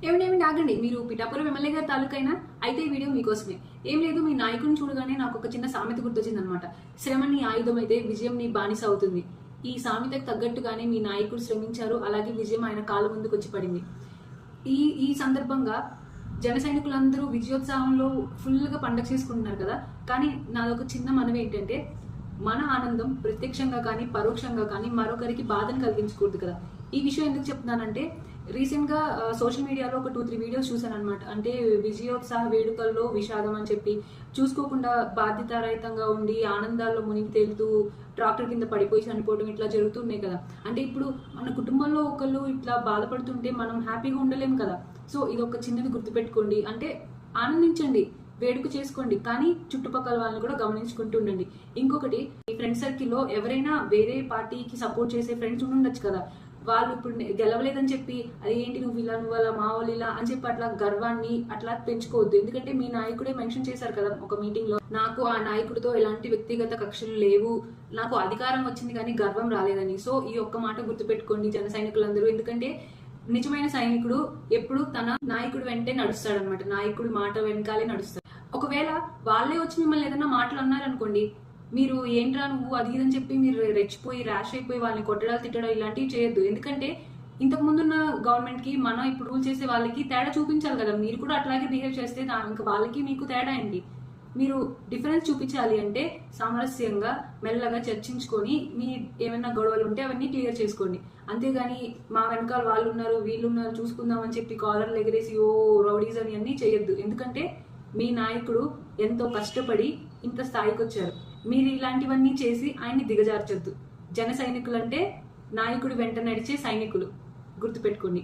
ఏమిటేమి ఆగండి. మీరు పిఠాపురం ఎమ్మెల్యే గారి తాలూకైనా అయితే ఈ వీడియో మీకోసమే. ఏం లేదు, మీ నాయకుడిని చూడగానే నాకు ఒక చిన్న సామెత గుర్తొచ్చిందనమాట. శ్రమ నీ ఆయుధం అయితే విజయం నీ బానిస అవుతుంది. ఈ సామెతకు తగ్గట్టుగానే మీ నాయకుడు శ్రమించారు, అలాగే విజయం ఆయన కాళ్ళ ముందుకు వచ్చి పడింది. ఈ ఈ సందర్భంగా జన సైనికులందరూ విజయోత్సాహంలో ఫుల్గా పండగ చేసుకుంటున్నారు కదా. కానీ నాదొక చిన్న మనవి ఏంటంటే, మన ఆనందం ప్రత్యక్షంగా కానీ పరోక్షంగా కానీ మరొకరికి బాధను కలిగించకూడదు కదా. ఈ విషయం ఎందుకు చెప్తున్నానంటే, రీసెంట్గా సోషల్ మీడియాలో ఒక 2-3 వీడియోస్ చూసాను అనమాట. అంటే విజయోత్సాహ వేడుకల్లో విషాదం అని చెప్పి, చూసుకోకుండా బాధ్యతారహితంగా ఉండి ఆనందాల్లో మునిగి తేలుతూ ట్రాక్టర్ కింద పడిపోయి చనిపోవడం ఇట్లా జరుగుతున్నాయి కదా. అంటే ఇప్పుడు మన కుటుంబంలో ఒకళ్ళు ఇట్లా బాధపడుతుంటే మనం హ్యాపీగా ఉండలేం కదా. సో ఇది ఒక చిన్నది గుర్తుపెట్టుకోండి. అంటే ఆనందించండి, వేడుక చేసుకోండి, కానీ చుట్టుపక్కల వాళ్ళని కూడా గమనించుకుంటూ ఉండండి. ఇంకొకటి, ఈ ఫ్రెండ్ సర్కిల్లో ఎవరైనా వేరే పార్టీకి సపోర్ట్ చేసే ఫ్రెండ్స్ ఉండొచ్చు కదా. వాళ్ళు ఇప్పుడు గెలవలేదని చెప్పి అది ఏంటి నువ్వు ఇలా, నువ్వు అలా, మా వాళ్ళు ఇలా అని చెప్పి అట్లా గర్వాన్ని అట్లా పెంచుకోవద్దు. ఎందుకంటే మీ నాయకుడే మెన్షన్ చేశారు కదా ఒక మీటింగ్ లో, నాకు ఆ నాయకుడితో ఎలాంటి వ్యక్తిగత కక్షలు లేవు, నాకు అధికారం వచ్చింది కానీ గర్వం రాలేదని. సో ఈ ఒక్క మాట గుర్తుపెట్టుకోండి జన సైనికులందరూ. ఎందుకంటే నిజమైన సైనికుడు ఎప్పుడు తన నాయకుడు వెంటే నడుస్తాడనమాట. నాయకుడు మాట వెనకాలే నడుస్తాడు. ఒకవేళ వాళ్ళే వచ్చి మిమ్మల్ని ఏదైనా మాటలు అన్నారనుకోండి, మీరు ఏంట్రా నువ్వు అది ఇదని చెప్పి మీరు రెచ్చిపోయి ర్యాష్ అయిపోయి వాళ్ళని కొట్టడాలు తిట్టడం ఇలాంటివి చేయొద్దు. ఎందుకంటే ఇంతకు ముందున్న గవర్నమెంట్ కి మనం ఇప్పుడు రూల్ చేసే వాళ్ళకి తేడా చూపించాలి కదా. మీరు కూడా అట్లాగే బిహేవ్ చేస్తే ఇంకా వాళ్ళకి మీకు తేడా ఏంటి? మీరు డిఫరెన్స్ చూపించాలి అంటే సామరస్యంగా మెల్లగా చర్చించుకొని మీ ఏమైనా గొడవలు ఉంటే అవన్నీ క్లియర్ చేసుకోండి. అంతేగాని మా వెనకాల వాళ్ళు ఉన్నారు వీళ్ళు ఉన్నారు చూసుకుందాం అని చెప్పి కాలర్లు ఎగరేసి ఓ రౌడీస్ అని అన్నీ చేయొద్దు. ఎందుకంటే మీ నాయకుడు ఎంతో కష్టపడి ఇంత స్థాయికి వచ్చారు. మీరు ఇలాంటివన్నీ చేసి ఆయన్ని దిగజార్చొద్దు. జన సైనికులు అంటే నాయకుడు వెంట నడిచే సైనికులు, గుర్తుపెట్టుకోండి.